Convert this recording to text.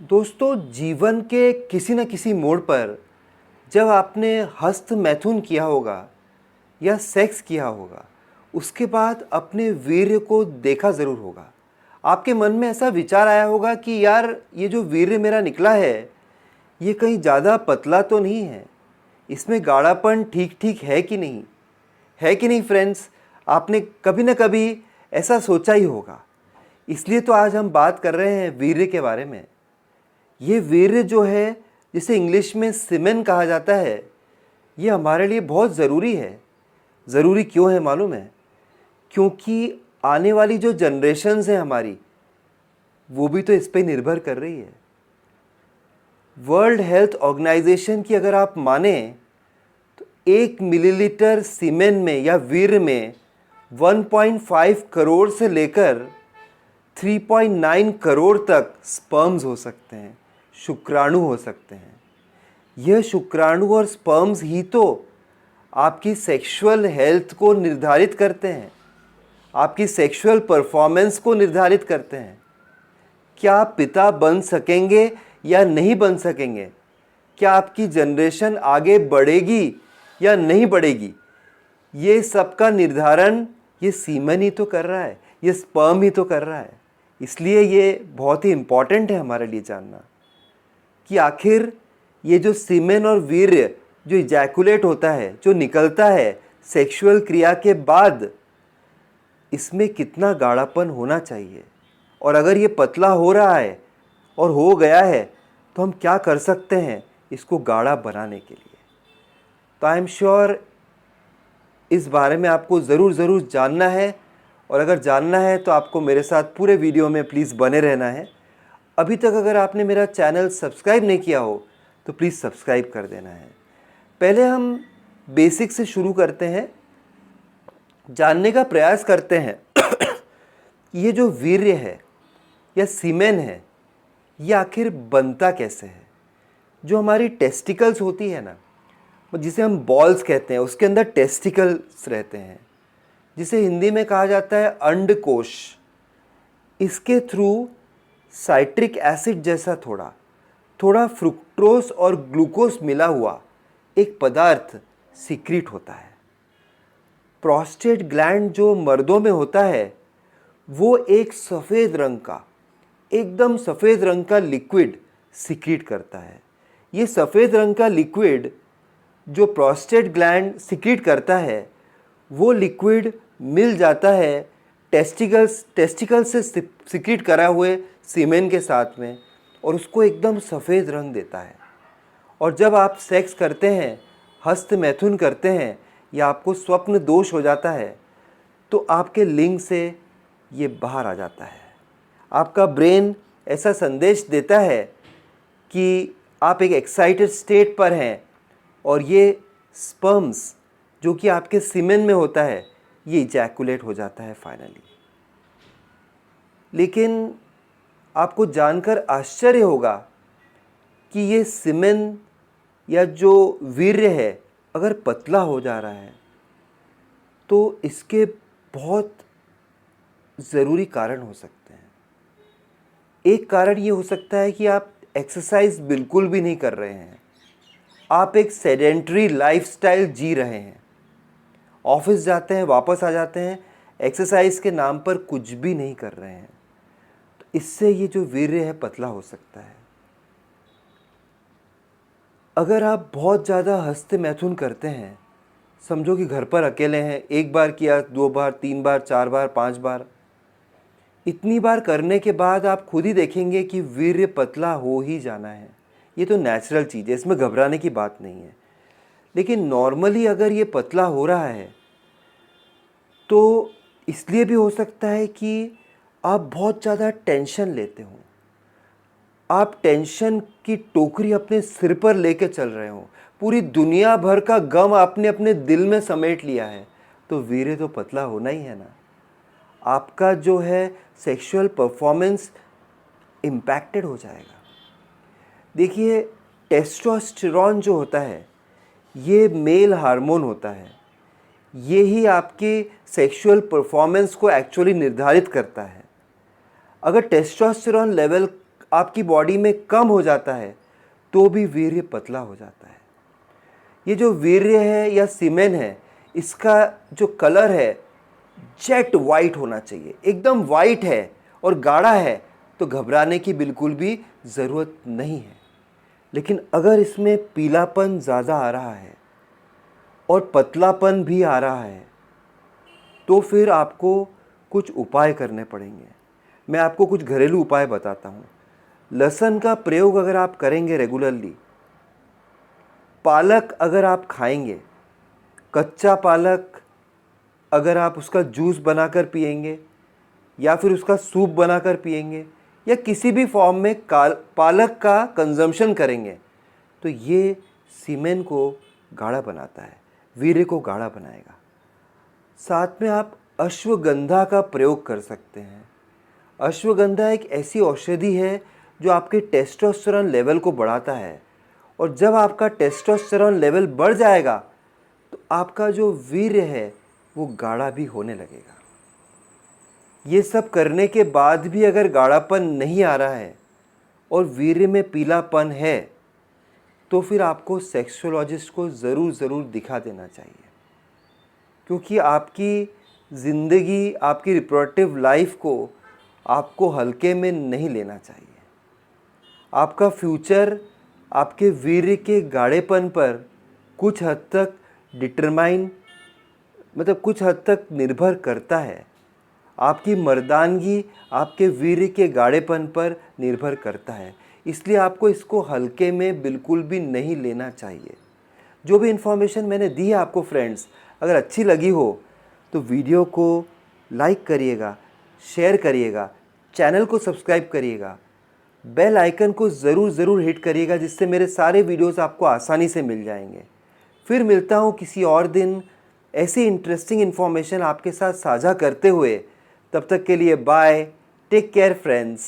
दोस्तों, जीवन के किसी न किसी मोड़ पर जब आपने हस्त मैथुन किया होगा या सेक्स किया होगा, उसके बाद अपने वीर्य को देखा ज़रूर होगा। आपके मन में ऐसा विचार आया होगा कि यार, ये जो वीर्य मेरा निकला है, ये कहीं ज़्यादा पतला तो नहीं है, इसमें गाढ़ापन ठीक ठीक है कि नहीं, है कि नहीं फ्रेंड्स? आपने कभी न कभी ऐसा सोचा ही होगा। इसलिए तो आज हम बात कर रहे हैं वीर्य के बारे में। ये वीर्य जो है, जिसे इंग्लिश में सीमेन कहा जाता है, ये हमारे लिए बहुत ज़रूरी है। ज़रूरी क्यों है मालूम है? क्योंकि आने वाली जो जनरेशन्स हैं हमारी, वो भी तो इस पे निर्भर कर रही है। वर्ल्ड हेल्थ ऑर्गेनाइजेशन की अगर आप माने तो 1 मिलीलीटर सीमेन में या वीर्य में 1.5 करोड़ से लेकर 3.9 करोड़ तक स्पर्म्स हो सकते हैं, शुक्राणु हो सकते हैं। यह शुक्राणु और स्पर्म्स ही तो आपकी सेक्सुअल हेल्थ को निर्धारित करते हैं, आपकी सेक्सुअल परफॉर्मेंस को निर्धारित करते हैं। क्या आप पिता बन सकेंगे या नहीं बन सकेंगे, क्या आपकी जनरेशन आगे बढ़ेगी या नहीं बढ़ेगी, ये सब का निर्धारण ये सीमेन ही तो कर रहा है, ये स्पर्म ही तो कर रहा है। इसलिए ये बहुत ही इम्पॉर्टेंट है हमारे लिए जानना कि आखिर ये जो सीमेन और वीर्य जो इजैकुलेट होता है, जो निकलता है सेक्सुअल क्रिया के बाद, इसमें कितना गाढ़ापन होना चाहिए, और अगर ये पतला हो रहा है और हो गया है तो हम क्या कर सकते हैं इसको गाढ़ा बनाने के लिए। तो आई एम श्योर इस बारे में आपको ज़रूर जानना है, और अगर जानना है तो आपको मेरे साथ पूरे वीडियो में प्लीज़ बने रहना है। अभी तक अगर आपने मेरा चैनल सब्सक्राइब नहीं किया हो तो प्लीज़ सब्सक्राइब कर देना है। पहले हम बेसिक से शुरू करते हैं, जानने का प्रयास करते हैं कि ये जो वीर्य है या सीमेन है, ये आखिर बनता कैसे है। जो हमारी टेस्टिकल्स होती है ना, जिसे हम बॉल्स कहते हैं, उसके अंदर टेस्टिकल्स रहते हैं, जिसे हिंदी में कहा जाता है अंडकोश। इसके थ्रू साइट्रिक एसिड जैसा थोड़ा थोड़ा फ्रुक्टोज और ग्लूकोज मिला हुआ एक पदार्थ सिक्रीट होता है। प्रोस्टेट ग्लैंड जो मर्दों में होता है, वो एक सफ़ेद रंग का, एकदम सफ़ेद रंग का लिक्विड सिक्रीट करता है। ये सफ़ेद रंग का लिक्विड जो प्रोस्टेट ग्लैंड सिक्रीट करता है, वो लिक्विड मिल जाता है टेस्टिकल से सिक्रीट करा हुए सीमेन के साथ में, और उसको एकदम सफ़ेद रंग देता है। और जब आप सेक्स करते हैं, हस्त मैथुन करते हैं, या आपको स्वप्न दोष हो जाता है, तो आपके लिंग से ये बाहर आ जाता है। आपका ब्रेन ऐसा संदेश देता है कि आप एक एक्साइटेड स्टेट पर हैं, और ये स्पर्म्स जो कि आपके सीमेन में होता है, ये इजैकुलेट हो जाता है फाइनली। लेकिन आपको जानकर आश्चर्य होगा कि ये सीमेन या जो वीर्य है, अगर पतला हो जा रहा है तो इसके बहुत ज़रूरी कारण हो सकते हैं। एक कारण ये हो सकता है कि आप एक्सरसाइज बिल्कुल भी नहीं कर रहे हैं, आप एक सेडेंटरी लाइफस्टाइल जी रहे हैं, ऑफिस जाते हैं, वापस आ जाते हैं, एक्सरसाइज के नाम पर कुछ भी नहीं कर रहे हैं, तो इससे ये जो वीर्य है पतला हो सकता है। अगर आप बहुत ज़्यादा हस्त मैथुन करते हैं, समझो कि घर पर अकेले हैं, 1 बार किया, 2 बार, 3 बार, 4 बार, 5 बार, इतनी बार करने के बाद आप खुद ही देखेंगे कि वीर्य पतला हो ही जाना है। ये तो नेचुरल चीज़ है, इसमें घबराने की बात नहीं है। लेकिन नॉर्मली अगर ये पतला हो रहा है तो इसलिए भी हो सकता है कि आप बहुत ज़्यादा टेंशन लेते हो, आप टेंशन की टोकरी अपने सिर पर लेके चल रहे हो, पूरी दुनिया भर का गम आपने अपने दिल में समेट लिया है, तो वीर्य तो पतला होना ही है ना। आपका जो है सेक्सुअल परफॉर्मेंस इम्पैक्टेड हो जाएगा। देखिए, टेस्टोस्टेरॉन जो होता है, ये मेल हार्मोन होता है, ये ही आपकी सेक्सुअल परफॉर्मेंस को एक्चुअली निर्धारित करता है। अगर टेस्टोस्टेरॉन लेवल आपकी बॉडी में कम हो जाता है तो भी वीर्य पतला हो जाता है। ये जो वीर्य है या सीमेन है, इसका जो कलर है जेट वाइट होना चाहिए। एकदम वाइट है और गाढ़ा है तो घबराने की बिल्कुल भी ज़रूरत नहीं है। लेकिन अगर इसमें पीलापन ज़्यादा आ रहा है और पतलापन भी आ रहा है तो फिर आपको कुछ उपाय करने पड़ेंगे। मैं आपको कुछ घरेलू उपाय बताता हूँ। लहसुन का प्रयोग अगर आप करेंगे रेगुलरली, पालक अगर आप खाएंगे, कच्चा पालक अगर आप उसका जूस बनाकर पिएंगे या फिर उसका सूप बनाकर पिएंगे या किसी भी फॉर्म में पालक का कंजम्पशन करेंगे तो ये सीमेन को गाढ़ा बनाता है, वीर्य को गाढ़ा बनाएगा। साथ में आप अश्वगंधा का प्रयोग कर सकते हैं। अश्वगंधा एक ऐसी औषधि है जो आपके टेस्टोस्टेरोन लेवल को बढ़ाता है, और जब आपका टेस्टोस्टेरोन लेवल बढ़ जाएगा तो आपका जो वीर्य है वो गाढ़ा भी होने लगेगा। ये सब करने के बाद भी अगर गाढ़ापन नहीं आ रहा है और वीर्य में पीलापन है तो फिर आपको सेक्सोलॉजिस्ट को ज़रूर दिखा देना चाहिए, क्योंकि आपकी ज़िंदगी, आपकी रिप्रोडक्टिव लाइफ को आपको हल्के में नहीं लेना चाहिए। आपका फ्यूचर आपके वीर्य के गाढ़ेपन पर कुछ हद तक कुछ हद तक निर्भर करता है। आपकी मर्दानगी आपके वीर्य के गाढ़ेपन पर निर्भर करता है, इसलिए आपको इसको हल्के में बिल्कुल भी नहीं लेना चाहिए। जो भी इन्फॉर्मेशन मैंने दी है आपको फ्रेंड्स, अगर अच्छी लगी हो तो वीडियो को लाइक करिएगा, शेयर करिएगा, चैनल को सब्सक्राइब करिएगा, बेल आइकन को ज़रूर हिट करिएगा, जिससे मेरे सारे वीडियोस आपको आसानी से मिल जाएंगे। फिर मिलता हूँ किसी और दिन ऐसी इंटरेस्टिंग इन्फॉर्मेशन आपके साथ साझा करते हुए। तब तक के लिए बाय, टेक केयर फ्रेंड्स।